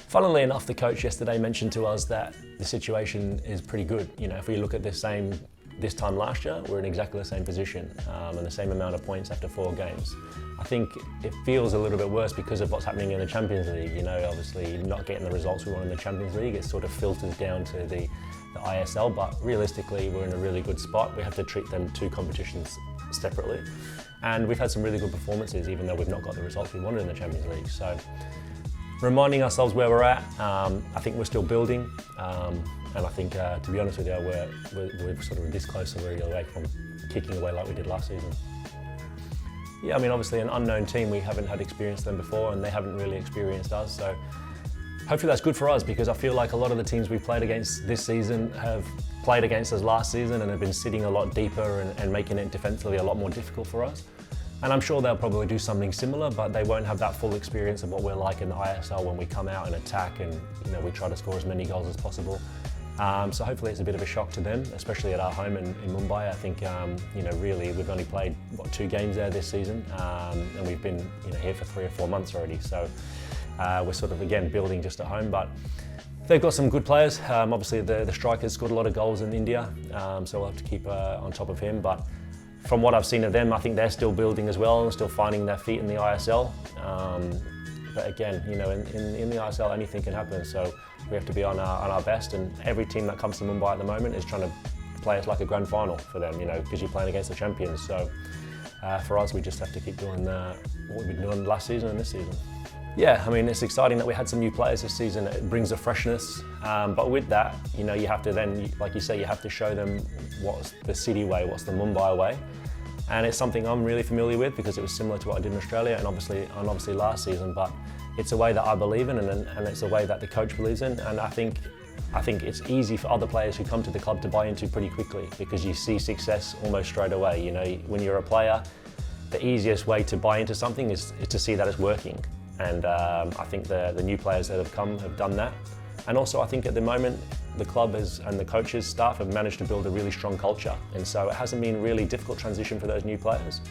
Funnily enough, the coach yesterday mentioned to us that the situation is pretty good. You know, if we look at this time last year, we're in exactly the same position and the same amount of points after 4 games. I think it feels a little bit worse because of what's happening in the Champions League. You know, obviously not getting the results we want in the Champions League, it sort of filters down to the ISL, but realistically we're in a really good spot. We have to treat them 2 competitions separately. And we've had some really good performances even though we've not got the results we wanted in the Champions League. So reminding ourselves where we're at, I think we're still building. And I think, to be honest with you, we're sort of this close already away from kicking away like we did last season. Yeah, I mean, obviously an unknown team, we haven't had experienced them before and they haven't really experienced us. So hopefully that's good for us because I feel like a lot of the teams we played against this season have played against us last season and have been sitting a lot deeper and making it defensively a lot more difficult for us. And I'm sure they'll probably do something similar, but they won't have that full experience of what we're like in the ISL when we come out and attack and we try to score as many goals as possible. So hopefully it's a bit of a shock to them, especially at our home in Mumbai. I think really we've only played 2 games there this season, and we've been here for 3 or 4 months already. So we're sort of again building just at home, but they've got some good players. Obviously the striker's scored a lot of goals in India, so we'll have to keep on top of him. But from what I've seen of them, I think they're still building as well and still finding their feet in the ISL. But again, in the ISL, anything can happen. So we have to be on our best. And every team that comes to Mumbai at the moment is trying to play us like a grand final for them, because you're playing against the champions. So for us, we just have to keep doing what we've been doing last season and this season. Yeah, I mean, it's exciting that we had some new players this season. It brings a freshness, but with that, you have to then, like you say, you have to show them what's the city way, what's the Mumbai way. And it's something I'm really familiar with because it was similar to what I did in Australia and obviously last season, but it's a way that I believe in and it's a way that the coach believes in. And I think it's easy for other players who come to the club to buy into pretty quickly because you see success almost straight away. When you're a player, the easiest way to buy into something is to see that it's working. And I think the new players that have come have done that. And also I think at the moment, the club and the coaches, staff have managed to build a really strong culture. And so it hasn't been a really difficult transition for those new players.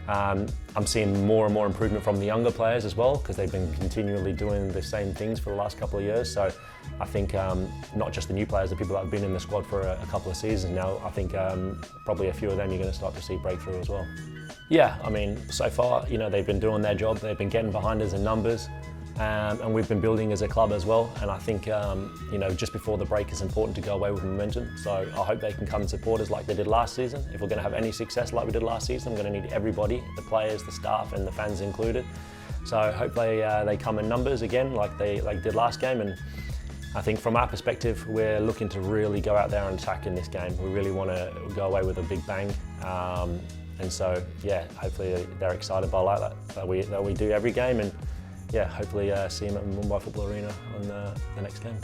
I'm seeing more and more improvement from the younger players as well because they've been continually doing the same things for the last couple of years. So I think not just the new players, the people that have been in the squad for a couple of seasons now, I think probably a few of them you're going to start to see breakthrough as well. Yeah, I mean, so far, they've been doing their job. They've been getting behind us in numbers. And we've been building as a club as well. And I think, just before the break, it's important to go away with momentum. So I hope they can come and support us like they did last season. If we're going to have any success like we did last season, we're going to need everybody, the players, the staff, and the fans included. So hopefully they come in numbers again like they did last game. And I think from our perspective, we're looking to really go out there and attack in this game. We really want to go away with a big bang. And so, yeah, hopefully they're excited by that we do every game. And yeah, hopefully see him at Mumbai Football Arena on the next game.